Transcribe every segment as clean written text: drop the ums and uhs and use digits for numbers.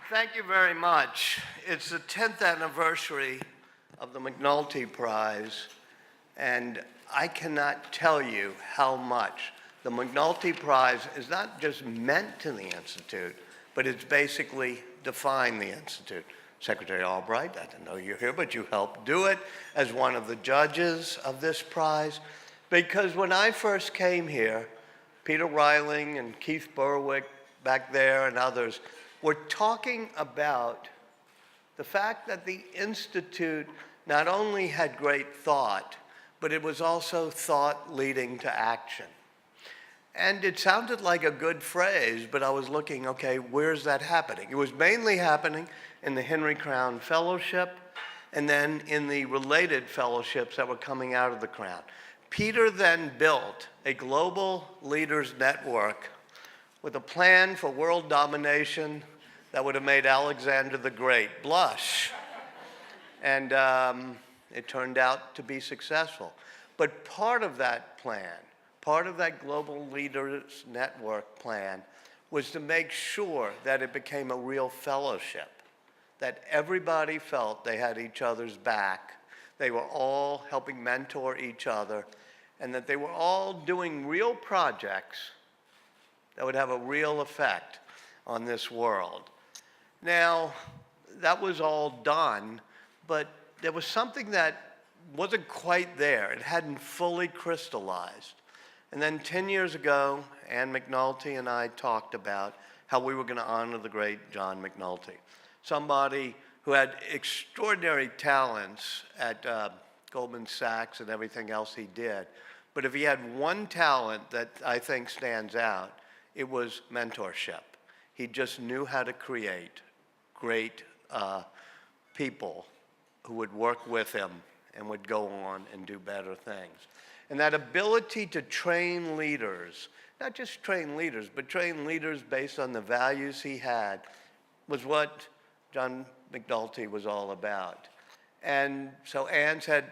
Thank you very much. It's the 10th anniversary of the McNulty Prize, and I cannot tell you how much the McNulty Prize is not just meant to the Institute, but it's basically defined the Institute. Secretary Albright, I don't know you're here, but you helped do it as one of the judges of this prize. Because when I first came here, Peter Reiling and Keith Berwick back there and others were talking about the fact that the Institute not only had great thought, but it was also thought leading to action. And it sounded like a good phrase, but I was looking, okay, where's that happening? It was mainly happening in the Henry Crown Fellowship and then in the related fellowships that were coming out of the Crown. Peter then built a global leaders network with a plan for world domination that would have made Alexander the Great blush. And it turned out to be successful. But part of that plan, part of that global leaders network plan, was to make sure that it became a real fellowship, that everybody felt they had each other's back, they were all helping mentor each other, and that they were all doing real projects that would have a real effect on this world. Now, that was all done, but there was something that wasn't quite there. It hadn't fully crystallized. And then 10 years ago, Ann McNulty and I talked about how we were going to honor the great John McNulty, somebody who had extraordinary talents at Goldman Sachs and everything else he did. But if he had one talent that I think stands out, it was mentorship. He just knew how to create great people who would work with him and would go on and do better things. And that ability to train leaders, not just train leaders, but train leaders based on the values he had, was what John McNulty was all about. And so Ann said,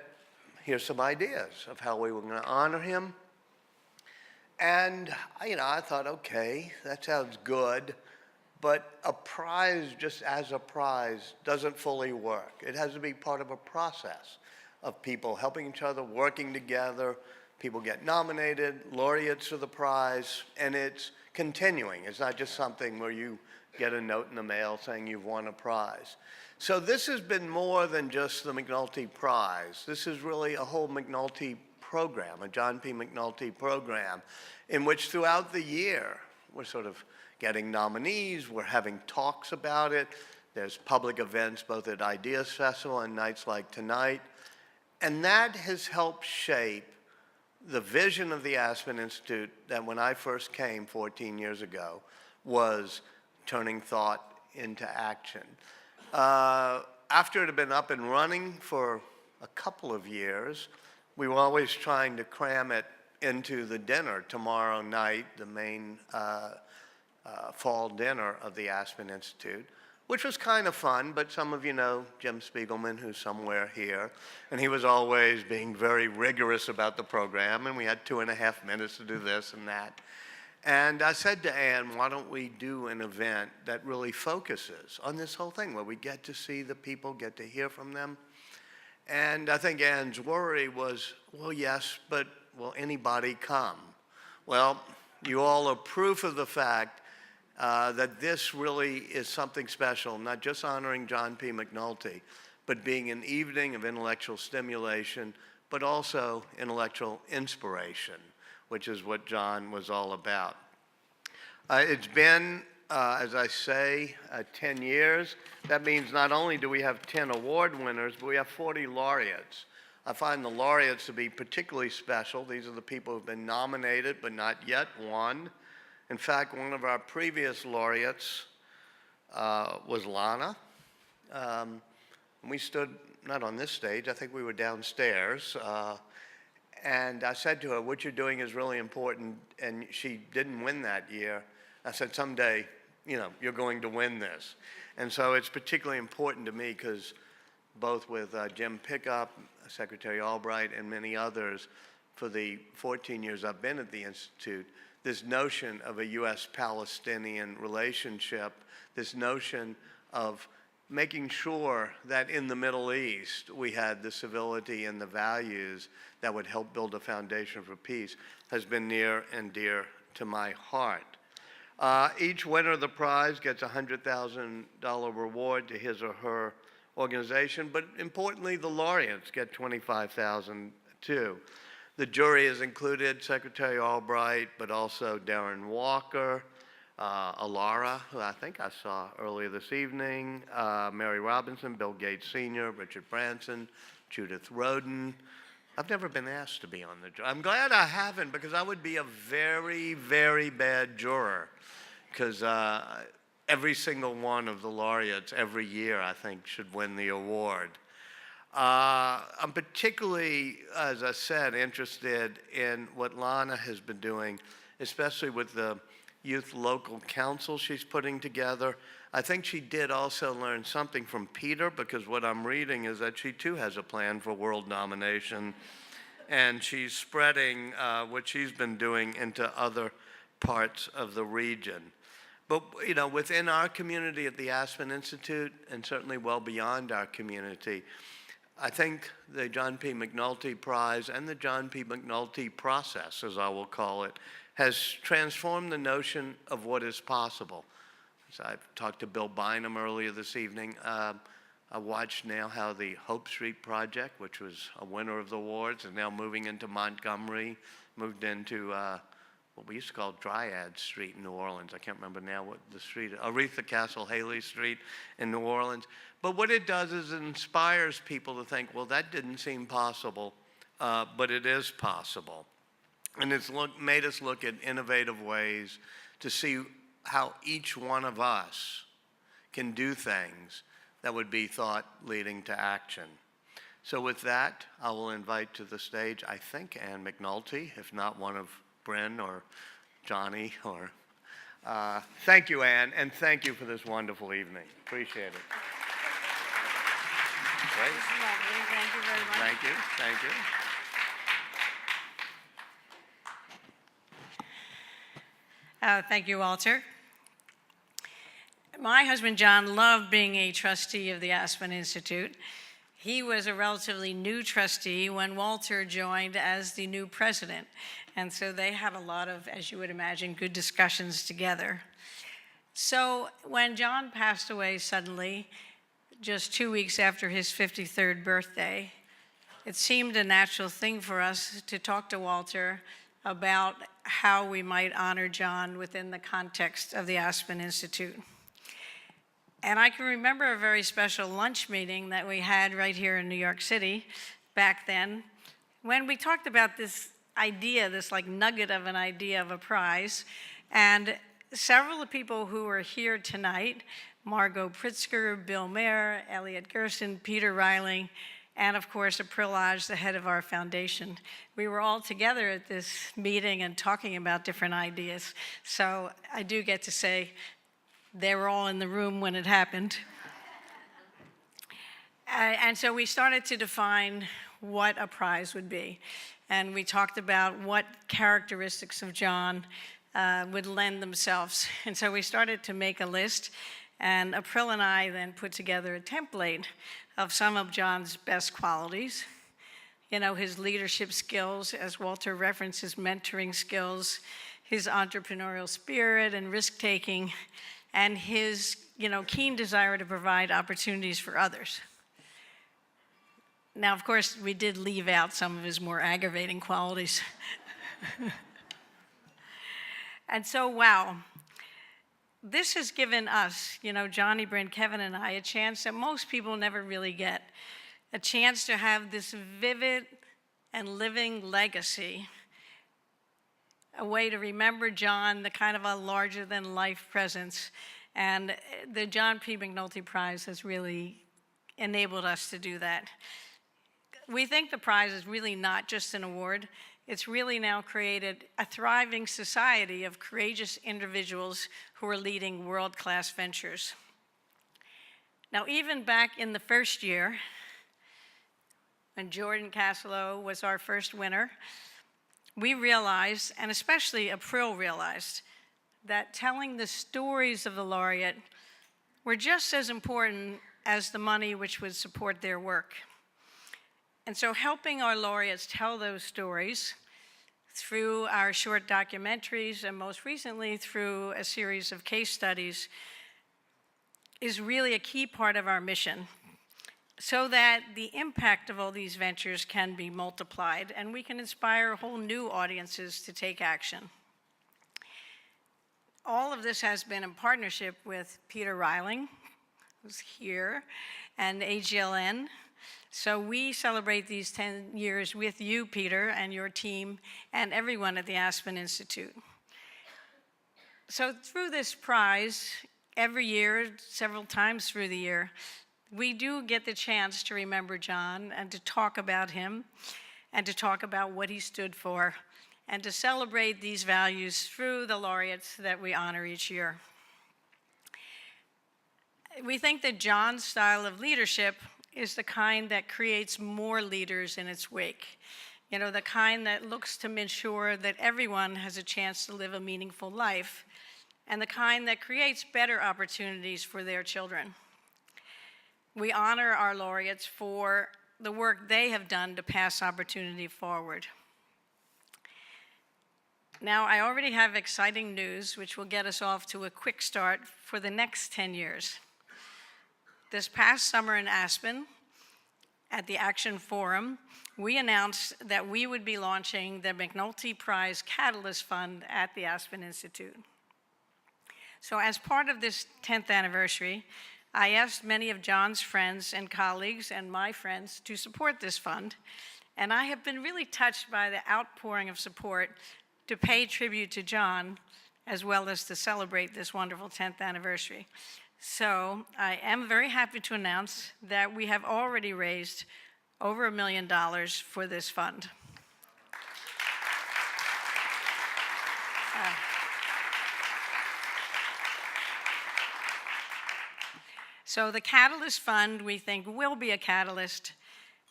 here's some ideas of how we were going to honor him. And I thought, okay, that sounds good, but a prize just as a prize doesn't fully work. It has to be part of a process of people helping each other, working together. People get nominated, laureates for the prize, and it's continuing. It's not just something where you get a note in the mail saying you've won a prize. So this has been more than just the McNulty Prize. This is really a whole McNulty program, a John P. McNulty program, in which throughout the year, we're sort of getting nominees, we're having talks about it, there's public events both at Ideas Festival and nights like tonight, and that has helped shape the vision of the Aspen Institute that when I first came 14 years ago was turning thought into action. After it had been up and running for a couple of years, we were always trying to cram it into the dinner tomorrow night, the main fall dinner of the Aspen Institute, which was kind of fun, but some of you know Jim Spiegelman, who's somewhere here, and he was always being very rigorous about the program, and we had 2.5 minutes to do this and that. And I said to Ann, why don't we do an event that really focuses on this whole thing, where we get to see the people, get to hear from them. And I think Ann's worry was, well, yes, but will anybody come? Well, you all are proof of the fact that this really is something special, not just honoring John P. McNulty, but being an evening of intellectual stimulation, but also intellectual inspiration, which is what John was all about. It's been, as I say, 10 years. That means not only do we have 10 award winners, but we have 40 laureates. I find the laureates to be particularly special. These are the people who've been nominated but not yet won. In fact, one of our previous laureates was Lana. We stood, not on this stage, I think we were downstairs. And I said to her, what you're doing is really important, and she didn't win that year. I said, someday, you're going to win this. And so it's particularly important to me because both with Jim Pickup, Secretary Albright, and many others, for the 14 years I've been at the Institute, this notion of a U.S.-Palestinian relationship, this notion of making sure that in the Middle East we had the civility and the values that would help build a foundation for peace has been near and dear to my heart. Each winner of the prize gets a $100,000 reward to his or her organization, but importantly, the laureates get $25,000 too. The jury has included Secretary Albright, but also Darren Walker, Alara, who I think I saw earlier this evening, Mary Robinson, Bill Gates Sr., Richard Branson, Judith Rodin. I've never been asked to be on the jury. I'm glad I haven't, because I would be a very, very bad juror, because every single one of the laureates every year, I think, should win the award. I'm particularly, as I said, interested in what Lana has been doing, especially with the Youth Local Council she's putting together. I think she did also learn something from Peter, because what I'm reading is that she too has a plan for world domination, and she's spreading what she's been doing into other parts of the region. But you know, within our community at the Aspen Institute, and certainly well beyond our community, I think the John P. McNulty Prize and the John P. McNulty process, as I will call it, has transformed the notion of what is possible. So I've talked to Bill Bynum earlier this evening. I watched now how the Hope Street project, which was a winner of the awards, is now moving into Montgomery, moved into what we used to call Dryad Street in New Orleans. I can't remember now what the street is. Aretha Castle Haley Street in New Orleans. But what it does is it inspires people to think, well, that didn't seem possible, but it is possible. And it's made us look at innovative ways to see how each one of us can do things that would be thought leading to action. So with that, I will invite to the stage, I think, Ann McNulty, if not one of Bryn or Johnny. Or thank you, Ann, and thank you for this wonderful evening. Appreciate it. Great. This is lovely. Thank you very much. Thank you. Thank you. Thank you, Walter. My husband, John, loved being a trustee of the Aspen Institute. He was a relatively new trustee when Walter joined as the new president. And so they had a lot of, as you would imagine, good discussions together. So when John passed away suddenly, just 2 weeks after his 53rd birthday, it seemed a natural thing for us to talk to Walter about how we might honor John within the context of the Aspen Institute. And I can remember a very special lunch meeting that we had right here in New York City back then, when we talked about this idea, this like nugget of an idea of a prize. And several of the people who are here tonight, Margot Pritzker, Bill Mayer, Elliot Gerson, Peter Reiling, and of course, Aprilage, the head of our foundation. We were all together at this meeting and talking about different ideas. So I do get to say they were all in the room when it happened. And so we started to define what a prize would be. And we talked about what characteristics of John would lend themselves. And so we started to make a list. And April and I then put together a template of some of John's best qualities. You know, his leadership skills, as Walter referenced, his mentoring skills, his entrepreneurial spirit and risk-taking, and his, keen desire to provide opportunities for others. Now, of course, we did leave out some of his more aggravating qualities. And so, wow. This has given us, Johnny, Bryn, Kevin, and I, a chance that most people never really get, a chance to have this vivid and living legacy, a way to remember John, the kind of a larger-than-life presence. And the John P. McNulty Prize has really enabled us to do that. We think the prize is really not just an award. It's really now created a thriving society of courageous individuals who are leading world-class ventures. Now, even back in the first year, when Jordan Caslow was our first winner, we realized, and especially April realized, that telling the stories of the laureate were just as important as the money which would support their work. And so helping our laureates tell those stories through our short documentaries and most recently through a series of case studies is really a key part of our mission, so that the impact of all these ventures can be multiplied and we can inspire whole new audiences to take action. All of this has been in partnership with Peter Reiling, who's here, and AGLN. So we celebrate these 10 years with you, Peter, and your team, and everyone at the Aspen Institute. So through this prize, every year, several times through the year, we do get the chance to remember John and to talk about him and to talk about what he stood for and to celebrate these values through the laureates that we honor each year. We think that John's style of leadership is the kind that creates more leaders in its wake. You know, the kind that looks to ensure that everyone has a chance to live a meaningful life, and the kind that creates better opportunities for their children. We honor our laureates for the work they have done to pass opportunity forward. Now, I already have exciting news which will get us off to a quick start for the next 10 years. This past summer in Aspen, at the Action Forum, we announced that we would be launching the McNulty Prize Catalyst Fund at the Aspen Institute. So as part of this 10th anniversary, I asked many of John's friends and colleagues and my friends to support this fund, and I have been really touched by the outpouring of support to pay tribute to John, as well as to celebrate this wonderful 10th anniversary. So I am very happy to announce that we have already raised over $1 million for this fund. So the Catalyst Fund, we think, will be a catalyst,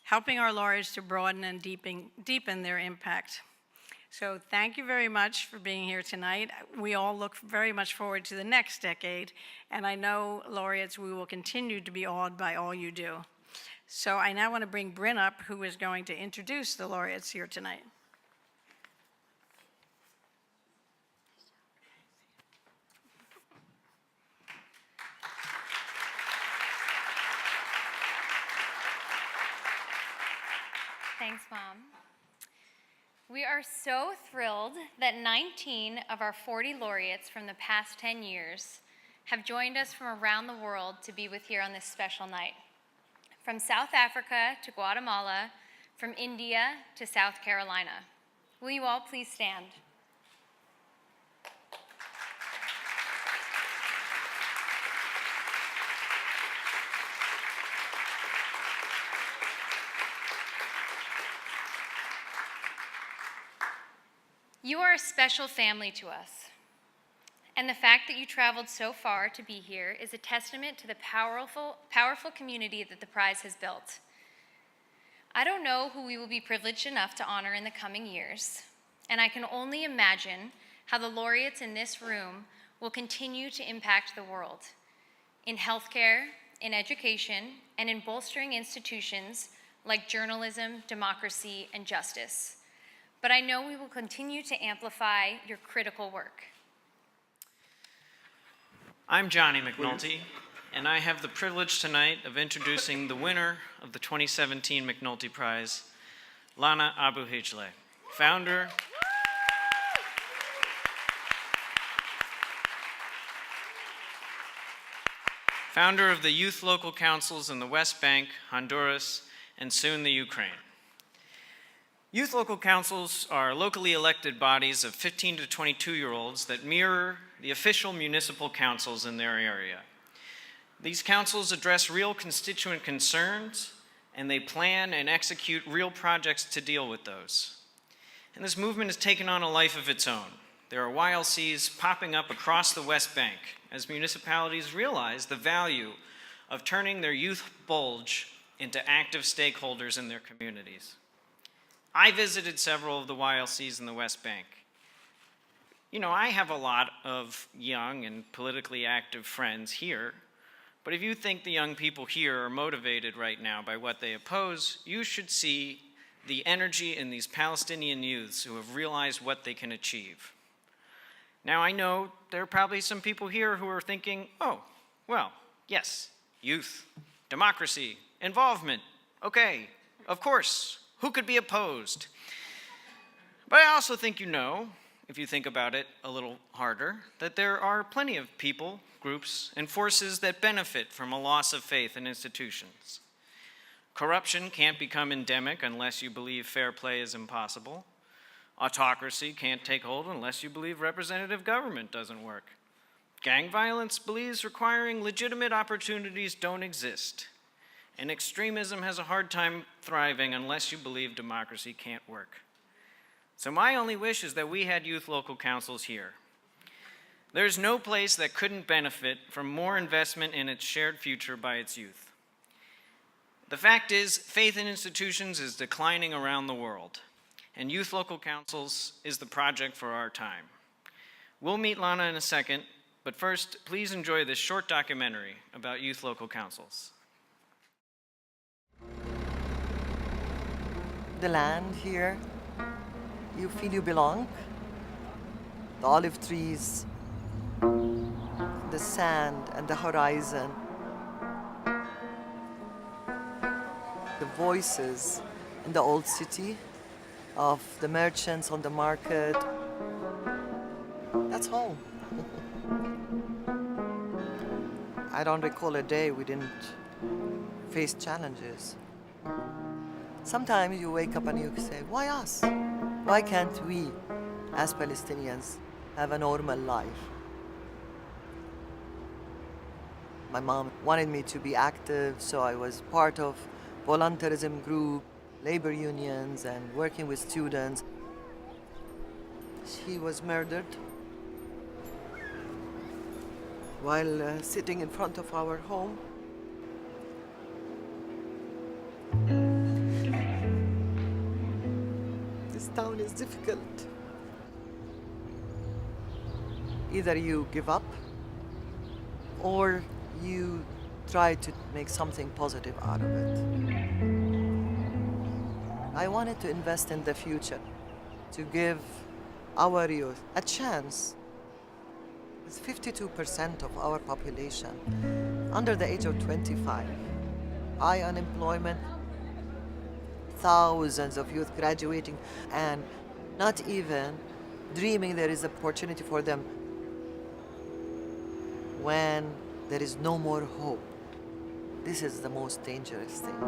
helping our laureates to broaden and deepen their impact. So thank you very much for being here tonight. We all look very much forward to the next decade, and I know, laureates, we will continue to be awed by all you do. So I now want to bring Bryn up, who is going to introduce the laureates here tonight. Thanks, Mom. We are so thrilled that 19 of our 40 laureates from the past 10 years have joined us from around the world to be with here on this special night. From South Africa to Guatemala, from India to South Carolina. Will you all please stand? You are a special family to us, and the fact that you traveled so far to be here is a testament to the powerful community that the prize has built. I don't know who we will be privileged enough to honor in the coming years, and I can only imagine how the laureates in this room will continue to impact the world in healthcare, in education, and in bolstering institutions like journalism, democracy, and justice. But I know we will continue to amplify your critical work. I'm Johnny McNulty, and I have the privilege tonight of introducing the winner of the 2017 McNulty Prize, Lana Abu-Hijleh, founder of the Youth Local Councils in the West Bank, Honduras, and soon the Ukraine. Youth local councils are locally elected bodies of 15 to 22-year-olds that mirror the official municipal councils in their area. These councils address real constituent concerns, and they plan and execute real projects to deal with those. And this movement has taken on a life of its own. There are YLCs popping up across the West Bank as municipalities realize the value of turning their youth bulge into active stakeholders in their communities. I visited several of the YLCs in the West Bank. You know, I have a lot of young and politically active friends here, But if you think the young people here are motivated right now by what they oppose, you should see the energy in these Palestinian youths who have realized what they can achieve. Now, I know there are probably some people here who are thinking, oh, well, yes, youth, democracy, involvement, okay, of course, who could be opposed? But I also think you know, if you think about it a little harder, that there are plenty of people, groups, and forces that benefit from a loss of faith in institutions. Corruption can't become endemic unless you believe fair play is impossible. Autocracy can't take hold unless you believe representative government doesn't work. Gang violence believes requiring legitimate opportunities don't exist. And extremism has a hard time thriving unless you believe democracy can't work. So my only wish is that we had youth local councils here. There's no place that couldn't benefit from more investment in its shared future by its youth. The fact is, faith in institutions is declining around the world, and youth local councils is the project for our time. We'll meet Lana in a second, but first, please enjoy this short documentary about youth local councils. The land here, you feel you belong. The olive trees, the sand and the horizon. The voices in the old city of the merchants on the market. That's home. I don't recall a day we didn't face challenges. Sometimes you wake up and you say, why us? Why can't we, as Palestinians, have a normal life? My mom wanted me to be active, so I was part of voluntarism group, labor unions, and working with students. She was murdered while sitting in front of our home. This town is difficult. Either you give up or you try to make something positive out of it. I wanted to invest in the future, to give our youth a chance. It's 52% of our population under the age of 25. High unemployment, thousands of youth graduating and not even dreaming there is opportunity for them when there is no more hope. This is the most dangerous thing.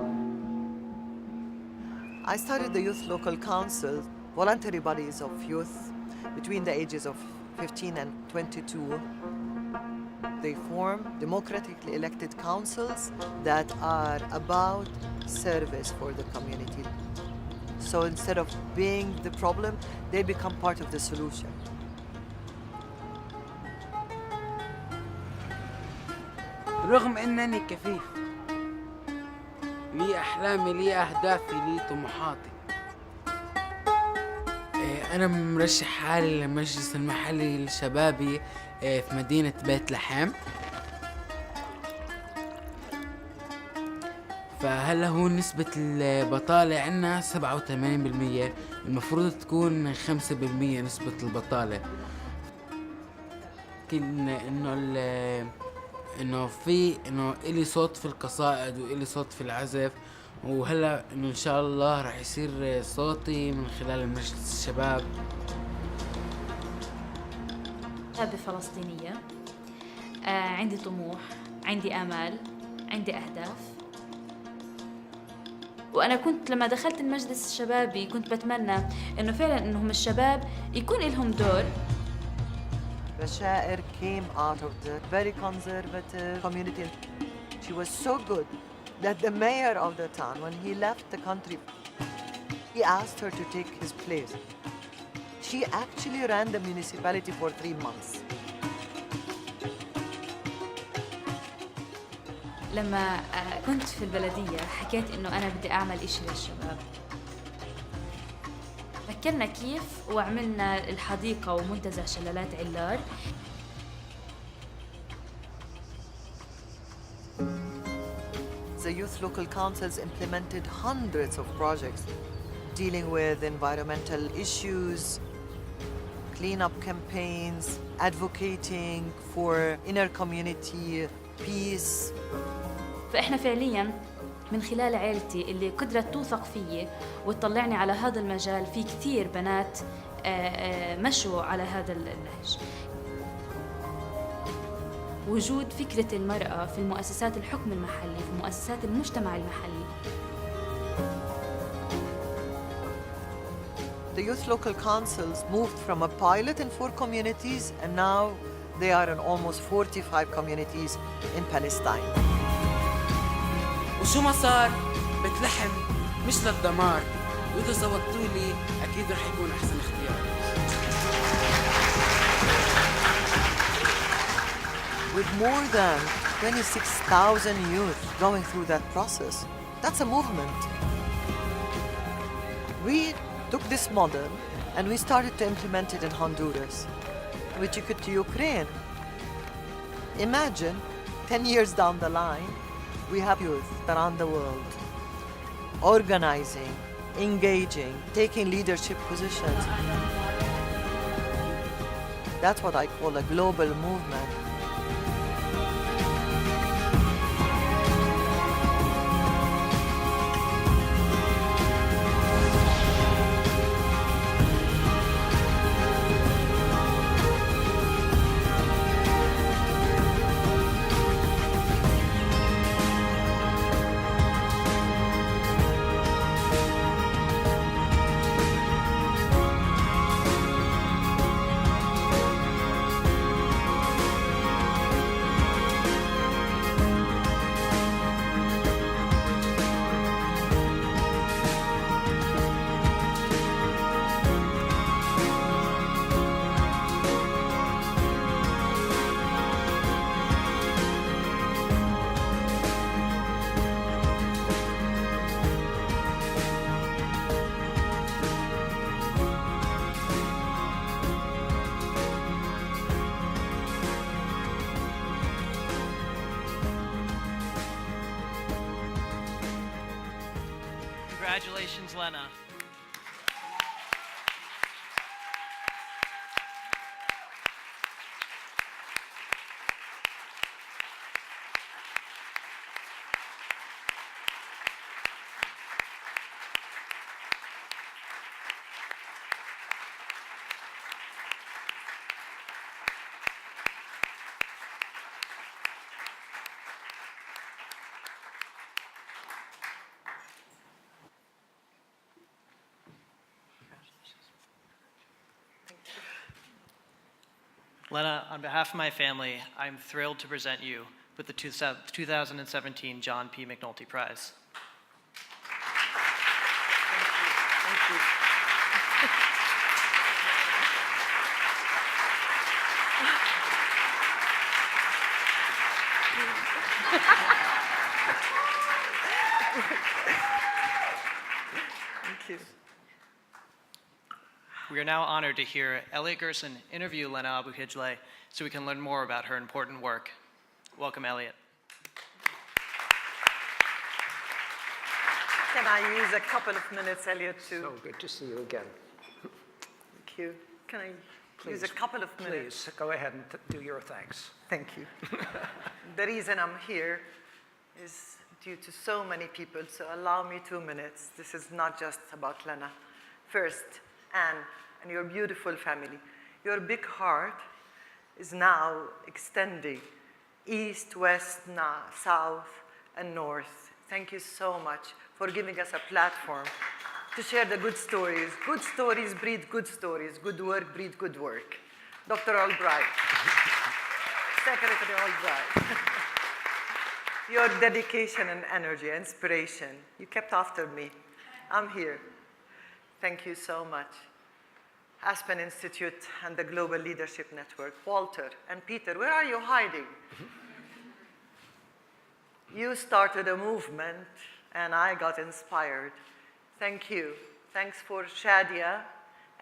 I started the Youth Local Council, voluntary bodies of youth between the ages of 15 and 22. They form democratically elected councils that are about service for the community. So instead of being the problem, they become part of the solution. رغم أنني كفيف لي أحلامي لي أهدافي لي طموحاتي. أنا مرشح حالي للمجلس المحلي الشبابي في مدينة بيت لحم. فهلا هو نسبة البطالة عنا 87%، المفروض تكون 5% نسبة البطالة. لكن انه إلي صوت في القصائد وإلي صوت في العزف، وهلا انه ان شاء الله راح يصير صوتي من خلال مجلس الشباب. شابة فلسطينية، عندي طموح، عندي آمال، عندي أهداف. وأنا كنت لما دخلت المجلس الشبابي كنت بتمنى إنه فعلاً إنهم الشباب يكون لهم دور. Bashair came out of the very conservative community. She was so good that the mayor of the town, when he left the country, he asked her to take his place. She actually ran the municipality for 3 months. لما كنت في البلدية حكيت إنه أنا بدي أعمل إشي للشباب. فكرنا كيف وعملنا الحديقة ومنتزه شلالات علار. youth local councils implemented hundreds of projects dealing with environmental issues, cleanup campaigns, advocating for inner community peace. فإحنا فعلياً من خلال عائلتي اللي قدرت توثق فيي وتطلعني على هذا المجال، في كثير بنات مشوا على هذا النهج. وجود فكرة المرأة في المؤسسات الحكم المحلي، في مؤسسات المجتمع المحلي. The youth local councils moved from a pilot in 4 communities and now they are in almost 45 communities in Palestine. وشو ما صار بتلحم مش للدمار، وإذا صوتوا لي أكيد رح يكون أحسن اختيار. With more than 26,000 youth going through that process, that's a movement. We took this model and we started to implement it in Honduras. We took it to Ukraine. Imagine 10 years down the line, we have youth around the world organizing, engaging, taking leadership positions. That's what I call a global movement. Congratulations, Lena. Lena, on behalf of my family, I'm thrilled to present you with the 2017 John P. McNulty Prize. Thank you. Thank you. We are now honored to hear Elliot Gerson interview Lana Abu-Hijleh so we can learn more about her important work. Welcome, Elliot. Can I use a couple of minutes, Elliot, to... So good to see you again. Thank you. Can I use a couple of minutes? Please, go ahead and do your thanks. Thank you. The reason I'm here is due to so many people, so allow me 2 minutes. This is not just about Lana. First, Anne and your beautiful family. Your big heart is now extending east, west, south, and north. Thank you so much for giving us a platform to share the good stories. Good stories breed good stories. Good work breed good work. Dr. Albright, Secretary Albright. Your dedication and energy, inspiration. You kept after me. I'm here. Thank you so much. Aspen Institute and the Global Leadership Network. Walter and Peter, where are you hiding? You started a movement and I got inspired. Thank you. Thanks for Shadia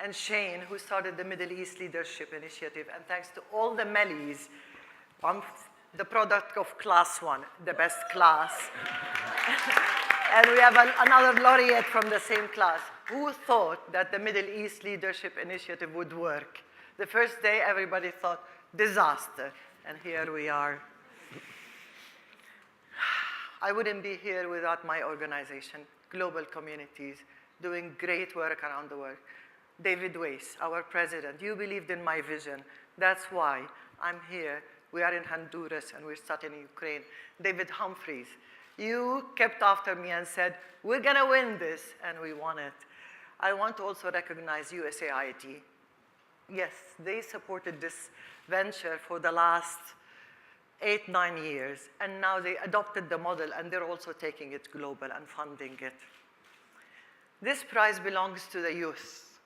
and Shane, who started the Middle East Leadership Initiative. And thanks to all the Melis. I'm the product of class 1, the best class. And we have another laureate from the same class. Who thought that the Middle East Leadership Initiative would work? The first day, everybody thought, disaster. And here we are. I wouldn't be here without my organization, Global Communities, doing great work around the world. David Weiss, our president, you believed in my vision. That's why I'm here. We are in Honduras and we're starting in Ukraine. David Humphreys, you kept after me and said, we're gonna win this, and we won it. I want to also recognize USAID. Yes, they supported this venture for the last 8-9 years, and now they adopted the model and they're also taking it global and funding it. This prize belongs to the youth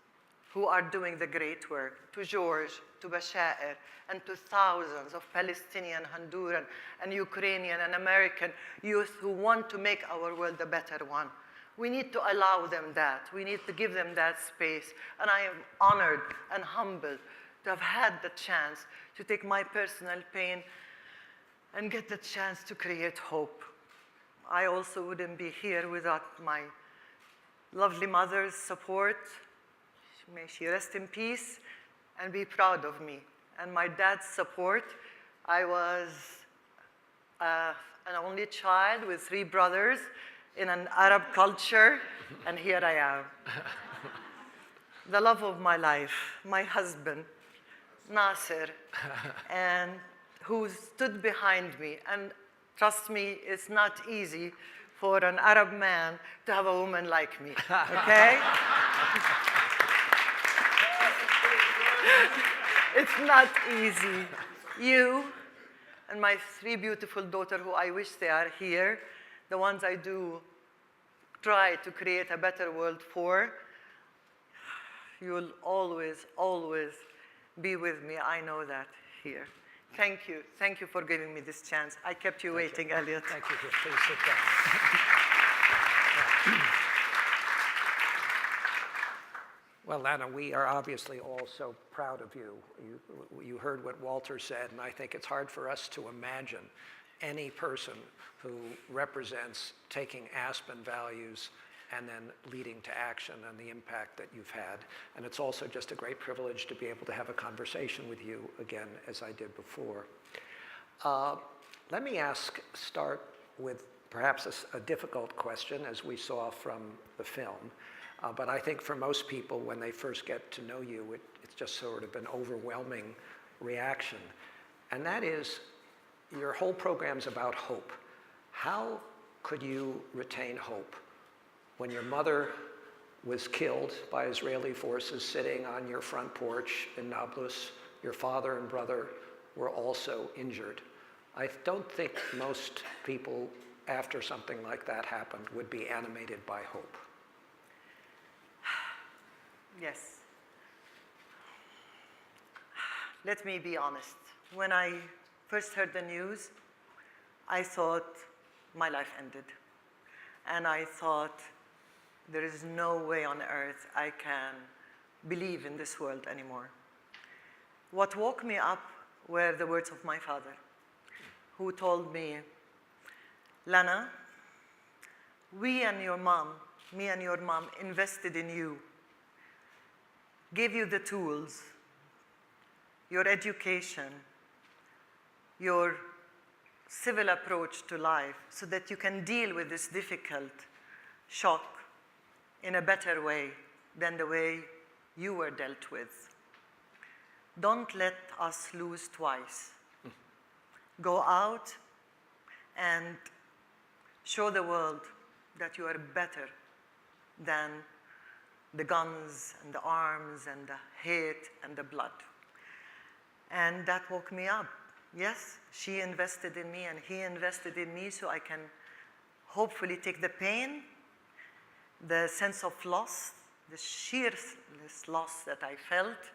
who are doing the great work, to George, to Bashair, and to thousands of Palestinian, Honduran, and Ukrainian, and American youth who want to make our world a better one. We need to allow them that. We need to give them that space. And I am honored and humbled to have had the chance to take my personal pain and get the chance to create hope. I also wouldn't be here without my lovely mother's support. May she rest in peace and be proud of me. And my dad's support. I was an only child with 3 brothers in an Arab culture, and here I am. The love of my life, my husband, Nasser, and who stood behind me. And trust me, it's not easy for an Arab man to have a woman like me, okay? It's not easy. You and my 3 beautiful daughters, who I wish they are here, the ones I do try to create a better world for, you will always, always be with me. I know that here. Thank you. Thank you for giving me this chance. I kept you waiting, Elliot. Thank you. Please sit down. Well, Lana, we are obviously all so proud of you. You heard what Walter said, and I think it's hard for us to imagine any person who represents taking Aspen values and then leading to action and the impact that you've had. And it's also just a great privilege to be able to have a conversation with you again, as I did before. Let me start with perhaps a difficult question, as we saw from the film. But I think for most people, when they first get to know you, it's just sort of an overwhelming reaction. And that is, your whole program's about hope. How could you retain hope when your mother was killed by Israeli forces sitting on your front porch in Nablus? Your father and brother were also injured. I don't think most people, after something like that happened, would be animated by hope. Yes. Let me be honest. When I first heard the news, I thought my life ended. And I thought, there is no way on earth I can believe in this world anymore. What woke me up were the words of my father, who told me, Lana, me and your mom invested in you, gave you the tools, your education, your civil approach to life, so that you can deal with this difficult shock in a better way than the way you were dealt with. Don't let us lose twice. Go out and show the world that you are better than the guns and the arms and the hate and the blood. And that woke me up. Yes, she invested in me and he invested in me so I can hopefully take the pain, the sense of loss, the sheer loss that I felt,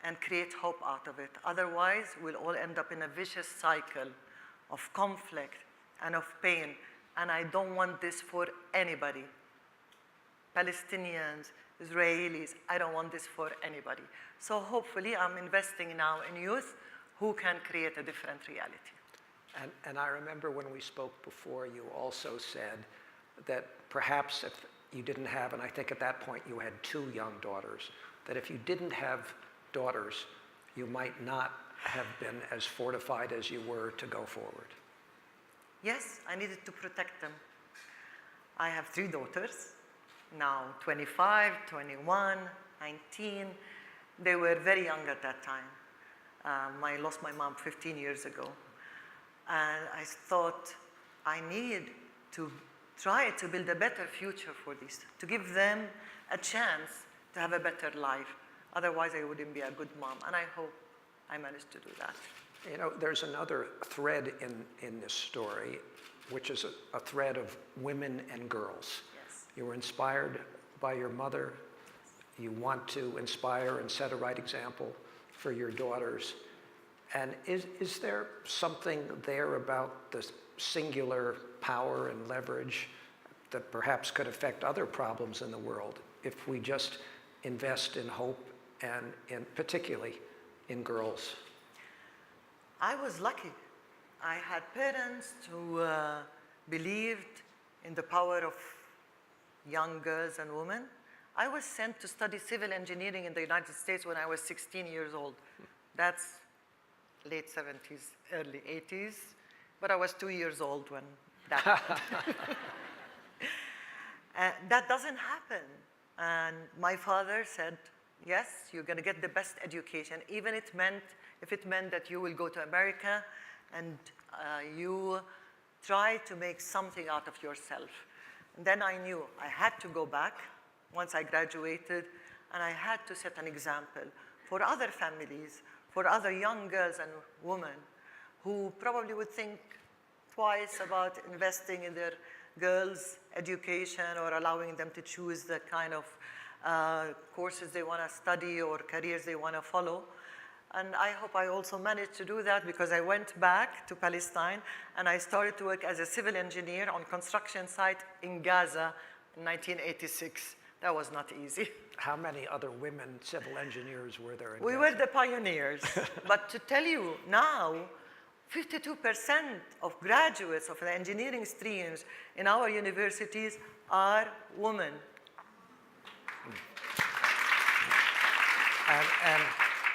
and create hope out of it. Otherwise, we'll all end up in a vicious cycle of conflict and of pain. And I don't want this for anybody. Palestinians, Israelis, I don't want this for anybody. So hopefully I'm investing now in youth who can create a different reality. And I remember when we spoke before, you also said that perhaps if you didn't have, and I think at that point you had 2 young daughters, that if you didn't have daughters, you might not have been as fortified as you were to go forward. Yes, I needed to protect them. I have 3 daughters, now 25, 21, 19. They were very young at that time. I lost my mom 15 years ago. And I thought I need to try to build a better future for these, to give them a chance to have a better life. Otherwise, I wouldn't be a good mom. And I hope I managed to do that. You know, there's another thread in this story, which is a thread of women and girls. Yes. You were inspired by your mother. You want to inspire and set a right example for your daughters. And is there something there about the singular power and leverage that perhaps could affect other problems in the world if we just invest in hope and particularly in girls? I was lucky. I had parents who believed in the power of young girls and women. I was sent to study civil engineering in the United States when I was 16 years old. That's late 70s, early 80s, but I was 2 years old when that happened. That doesn't happen. And my father said, yes, you're going to get the best education, even if it meant that you will go to America and you try to make something out of yourself. And then I knew I had to go back once I graduated, and I had to set an example for other families, for other young girls and women who probably would think twice about investing in their girls' education or allowing them to choose the kind of courses they want to study or careers they want to follow. And I hope I also managed to do that because I went back to Palestine and I started to work as a civil engineer on construction site in Gaza in 1986. That was not easy. How many other women civil engineers were there in We Gaza? were the pioneers. But to tell you now, 52% of graduates of the engineering streams in our universities are women.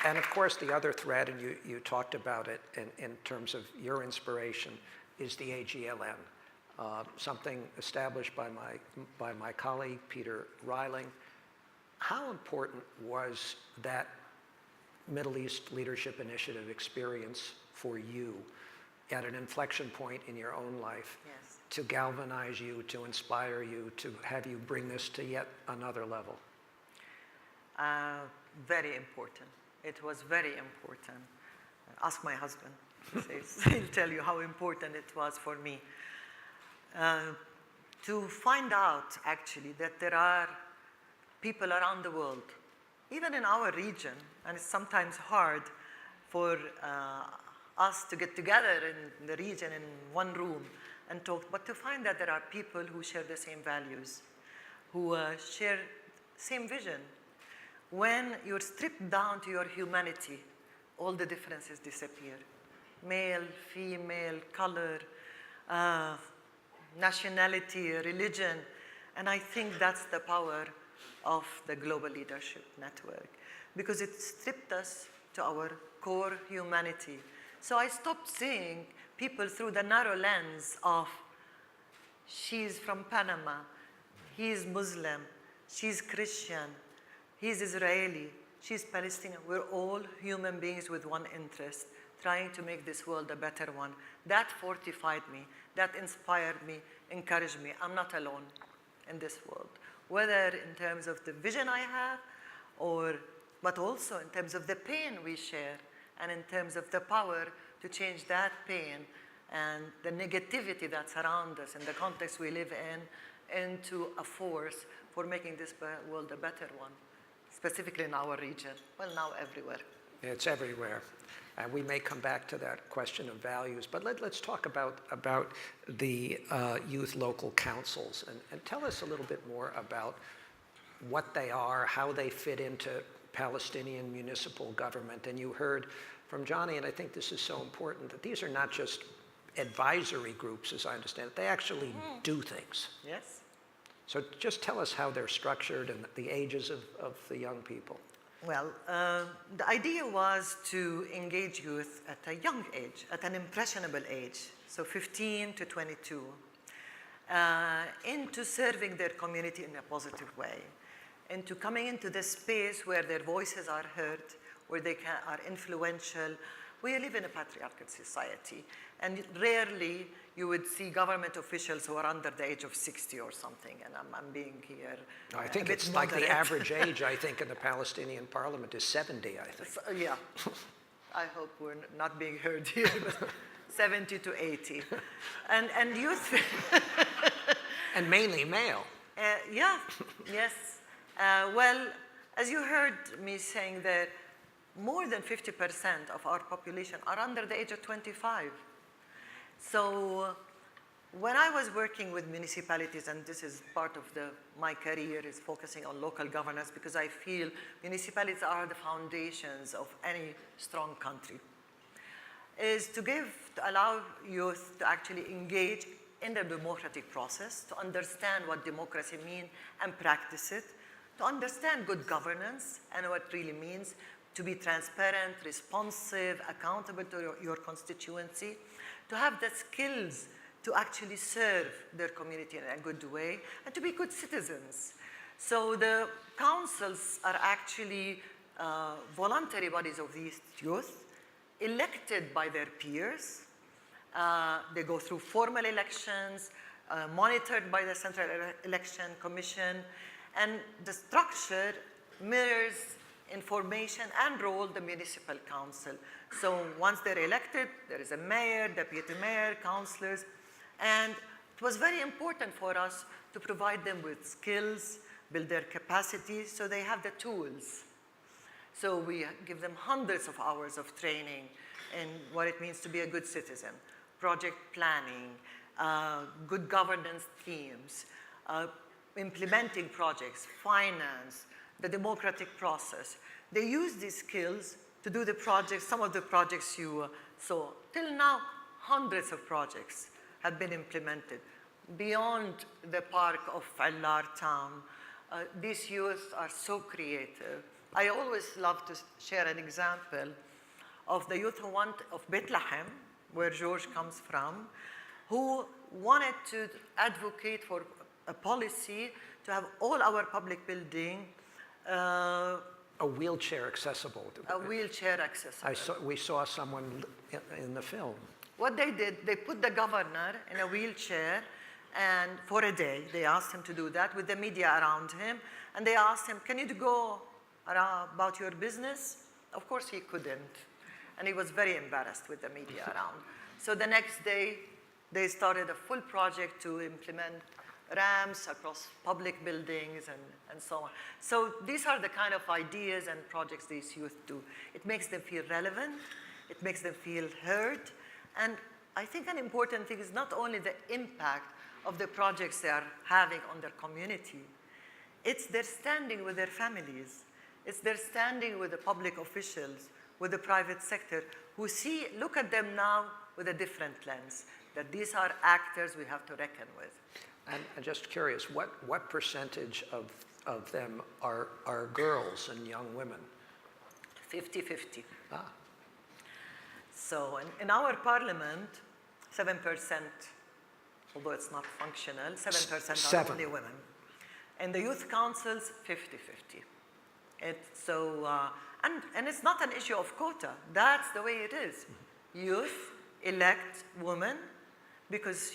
And of course, the other thread, and you talked about it in terms of your inspiration, is the AGLN, something established by my colleague, Peter Reiling. How important was that Middle East Leadership Initiative experience for you at an inflection point in your own life? Yes. To galvanize you, to inspire you, to have you bring this to yet another level? Very important. It was very important. Ask my husband. He'll tell you how important it was for me. To find out, actually, that there are people around the world, even in our region, and it's sometimes hard for us to get together in the region in one room and talk, but to find that there are people who share the same values, who share same vision. When you're stripped down to your humanity, all the differences disappear. Male, female, color, nationality, religion. And I think that's the power of the Global Leadership Network, because it stripped us to our core humanity. So I stopped seeing people through the narrow lens of she's from Panama, he's Muslim, she's Christian, he's Israeli, she's Palestinian. We're all human beings with one interest, trying to make this world a better one. That fortified me, that inspired me, encouraged me. I'm not alone in this world, whether in terms of the vision I have, but also in terms of the pain we share, and in terms of the power to change that pain and the negativity that surrounds us in the context we live in into a force for making this world a better one, specifically in our region. Well, now everywhere. It's everywhere. And we may come back to that question of values, but let's talk about the youth local councils and tell us a little bit more about what they are, how they fit into Palestinian municipal government. And you heard from Johnny, and I think this is so important, that these are not just advisory groups, as I understand it. They actually do things. Yes? So just tell us how they're structured and the ages of the young people. Well, the idea was to engage youth at a young age, at an impressionable age, so 15 to 22, into serving their community in a positive way, into coming into the space where their voices are heard, where they are influential. We live in a patriarchal society, and rarely you would see government officials who are under the age of 60 or something, and I'm being here. I think a bit it's like the moderate. average age, I think, in the Palestinian parliament is 70, I think. So, yeah, I hope we're not being heard here, but 70 to 80. And youth, And mainly male. yeah, yes. Well, as you heard me saying that more than 50% of our population are under the age of 25. So when I was working with municipalities, and this is part of my career, is focusing on local governance, because I feel municipalities are the foundations of any strong country, is to allow youth to actually engage in the democratic process, to understand what democracy means and practice it, to understand good governance and what it really means, to be transparent, responsive, accountable to your constituency, to have the skills to actually serve their community in a good way, and to be good citizens. So the councils are actually voluntary bodies of these youth, elected by their peers. They go through formal elections, monitored by the Central Election Commission, and the structure mirrors information and role the municipal council. So once they're elected, there is a mayor, deputy mayor, councillors, and it was very important for us to provide them with skills, build their capacity, so they have the tools. So we give them hundreds of hours of training in what it means to be a good citizen, project planning, good governance themes, implementing projects, finance, the democratic process. They use these skills to do the projects, some of the projects you saw. Till now, hundreds of projects have been implemented. Beyond the park of Allar town, these youth are so creative. I always love to share an example of the youth of Bethlehem, where George comes from, who wanted to advocate for a policy to have all our public buildings A wheelchair accessible. a wheelchair accessible. We saw someone in the film. What they did, they put the governor in a wheelchair, and for a day, they asked him to do that with the media around him, and they asked him, can you go about your business? Of course he couldn't, and he was very embarrassed with the media around. So the next day, they started a full project to implement ramps across public buildings and so on. So these are the kind of ideas and projects these youth do. It makes them feel relevant, it makes them feel heard, and I think an important thing is not only the impact of the projects they are having on their community, it's their standing with their families, it's their standing with the public officials, with the private sector, who look at them now with a different lens, that these are actors we have to reckon with. And I'm just curious, what percentage of them are girls and young women? 50-50. Ah. So in our parliament, 7%, although it's not functional, 7% are Seven. only women. In the youth councils, 50-50. And it's not an issue of quota. That's the way it is. Youth elect women,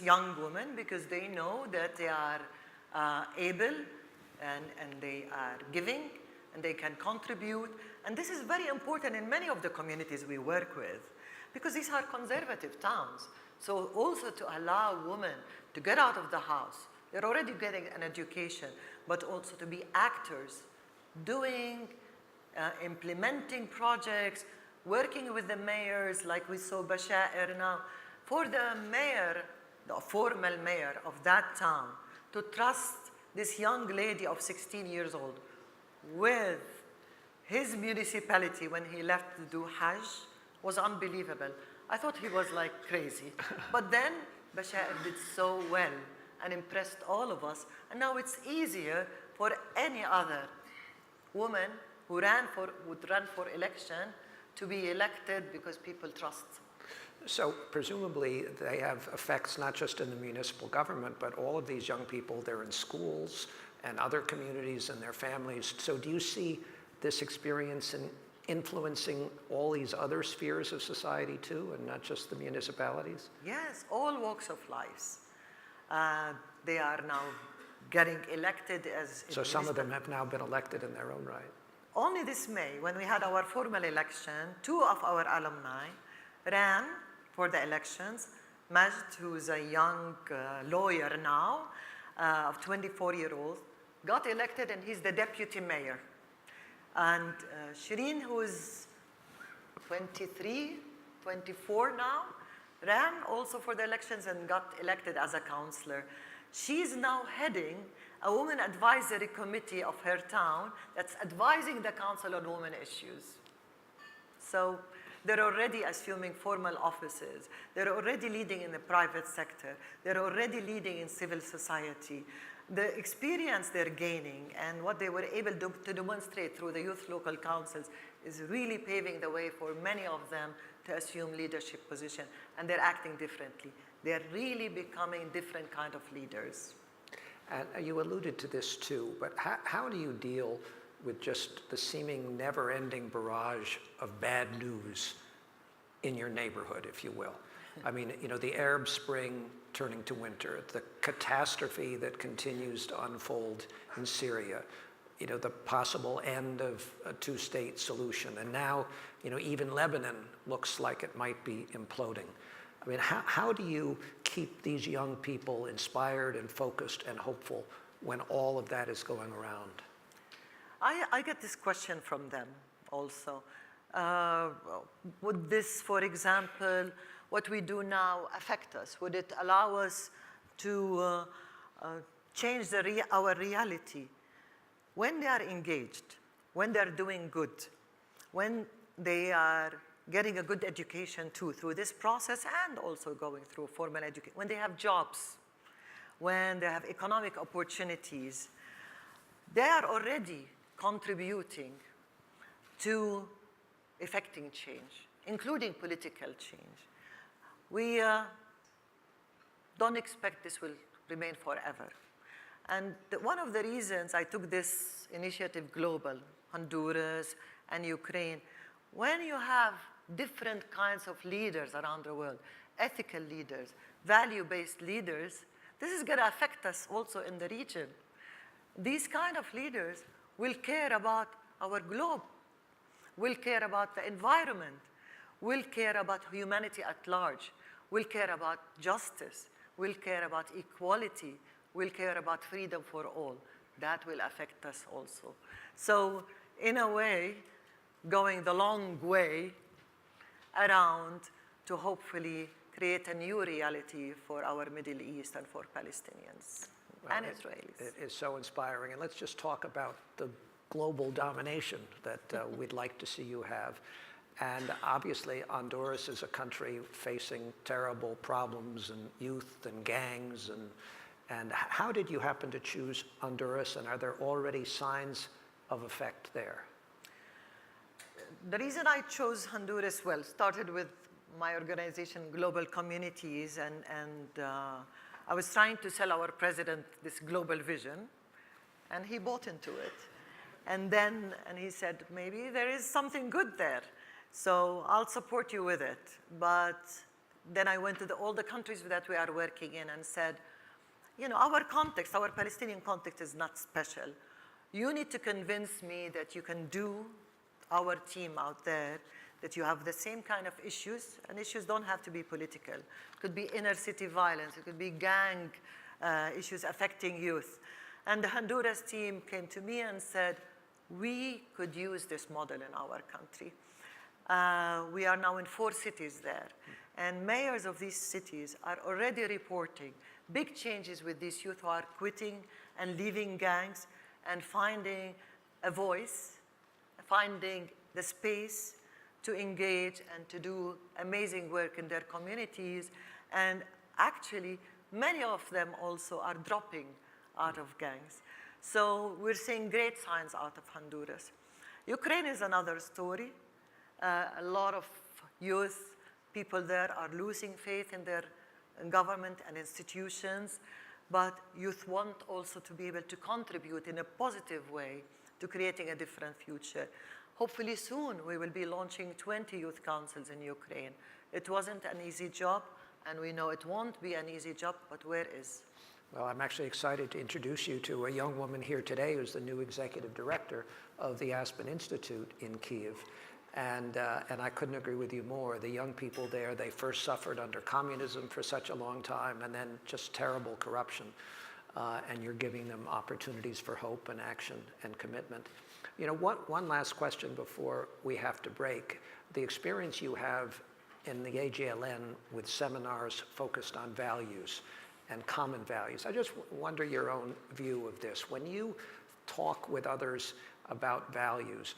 young women, because they know that they are able and they are giving and they can contribute. And this is very important in many of the communities we work with, because these are conservative towns. So also to allow women to get out of the house, they're already getting an education, but also to be actors, doing, implementing projects, working with the mayors, like we saw Bashair now, for the mayor, the formal mayor of that town, to trust this young lady of 16 years old with his municipality when he left to do Hajj was unbelievable. I thought he was like crazy. But then Bashar did so well and impressed all of us. And now it's easier for any other woman who would run for election to be elected because people trust them. So presumably they have effects not just in the municipal government, but all of these young people, they're in schools and other communities and their families. So do you see this experience in influencing all these other spheres of society too, and not just the municipalities? Yes, all walks of life. They are now getting elected as... So some of them have now been elected in their own right. Only this May, when we had our formal election, 2 of our alumni ran for the elections. Majd, who's a young lawyer now, of 24-year-old, got elected and he's the deputy mayor. And Shireen, who's 23, 24 now, ran also for the elections and got elected as a councillor. She's now heading a women advisory committee of her town that's advising the council on women issues. So they're already assuming formal offices. They're already leading in the private sector. They're already leading in civil society. The experience they're gaining and what they were able to demonstrate through the youth local councils is really paving the way for many of them to assume leadership position, and they're acting differently. They're really becoming different kind of leaders. And you alluded to this too, but how do you deal with just the seeming never-ending barrage of bad news in your neighborhood, if you will? I mean, you know, the Arab Spring turning to winter, the catastrophe that continues to unfold in Syria, you know, the possible end of a two-state solution, and now, you know, even Lebanon looks like it might be imploding. I mean, how do you keep these young people inspired and focused and hopeful when all of that is going around? I get this question from them also. Would this, for example, what we do now affect us? Would it allow us to change our reality? When they are engaged, when they're doing good, when they are getting a good education too through this process and also going through formal education, when they have jobs, when they have economic opportunities, they are already contributing to effecting change, including political change. We don't expect this will remain forever. And one of the reasons I took this initiative global, Honduras and Ukraine, when you have different kinds of leaders around the world, ethical leaders, value-based leaders, this is going to affect us also in the region. These kind of leaders will care about our globe, will care about the environment, will care about humanity at large, will care about justice, will care about equality, will care about freedom for all. That will affect us also. So in a way, going the long way around to hopefully create a new reality for our Middle East and for Palestinians and Israelis. It is so inspiring. And let's just talk about the global domination that we'd like to see you have. And obviously, Honduras is a country facing terrible problems and youth and gangs. And how did you happen to choose Honduras? And are there already signs of effect there? The reason I chose Honduras, well, started with my organization, Global Communities, and I was trying to sell our president this global vision, and he bought into it. And he said, maybe there is something good there, so I'll support you with it. But then I went to all the countries that we are working in and said, you know, our context, our Palestinian context is not special. You need to convince me that you can do our team out there, that you have the same kind of issues, and issues don't have to be political. It could be inner city violence, it could be gang issues affecting youth. And the Honduras team came to me and said, we could use this model in our country. We are now in 4 cities there, and mayors of these cities are already reporting big changes with these youth who are quitting and leaving gangs and finding a voice, finding the space to engage and to do amazing work in their communities. And actually, many of them also are dropping out of gangs. So we're seeing great signs out of Honduras. Ukraine is another story. A lot of youth, people there are losing faith in their government and institutions, but youth want also to be able to contribute in a positive way to creating a different future. Hopefully soon we will be launching 20 youth councils in Ukraine. It wasn't an easy job, and we know it won't be an easy job, but where is? Well, I'm actually excited to introduce you to a young woman here today who's the new executive director of the Aspen Institute in Kiev. And I couldn't agree with you more. The young people there, they first suffered under communism for such a long time, and then just terrible corruption. And you're giving them opportunities for hope and action and commitment. You know, one last question before we have to break. The experience you have in the AGLN with seminars focused on values and common values. I just wonder your own view of this. When you talk with others about values,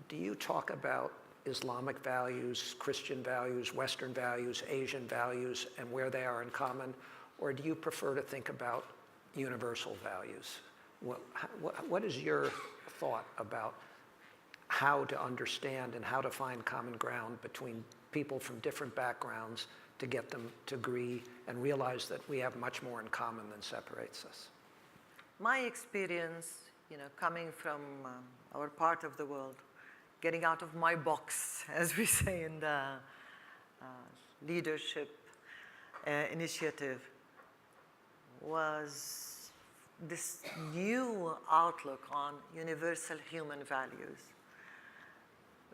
do you talk about Islamic values, Christian values, Western values, Asian values, and where they are in common? Or do you prefer to think about universal values? What is your thought about how to understand and how to find common ground between people from different backgrounds to get them to agree and realize that we have much more in common than separates us? My experience, coming from our part of the world, getting out of my box, as we say in the leadership initiative, was this new outlook on universal human values.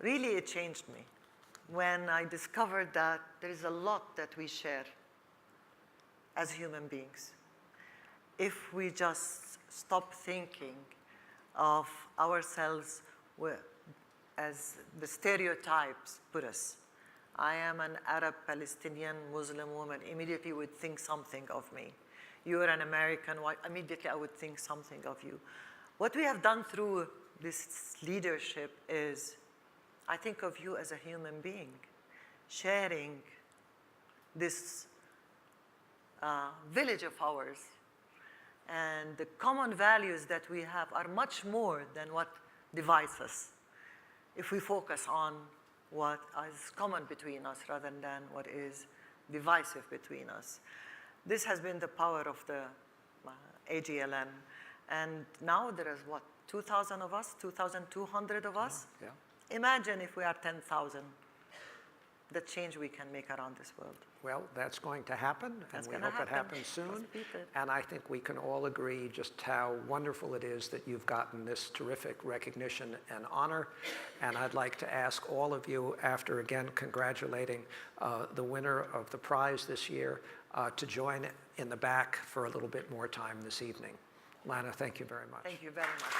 Really, it changed me when I discovered that there is a lot that we share as human beings. If we just stop thinking of ourselves as the stereotypes put us. I am an Arab, Palestinian, Muslim woman, immediately would think something of me. You are an American white, immediately I would think something of you. What we have done through this leadership is, I think of you as a human being, sharing this village of ours. And the common values that we have are much more than what divides us, if we focus on what is common between us rather than what is divisive between us. This has been the power of the AGLN. And now there is, 2,000 of us, 2,200 of us? Yeah. Imagine if we are 10,000, the change we can make around this world. Well, that's going to happen, and we hope it happens soon. And I think we can all agree just how wonderful it is that you've gotten this terrific recognition and honor. And I'd like to ask all of you, after again congratulating the winner of the prize this year, to join in the back for a little bit more time this evening. Lana, thank you very much. Thank you very much.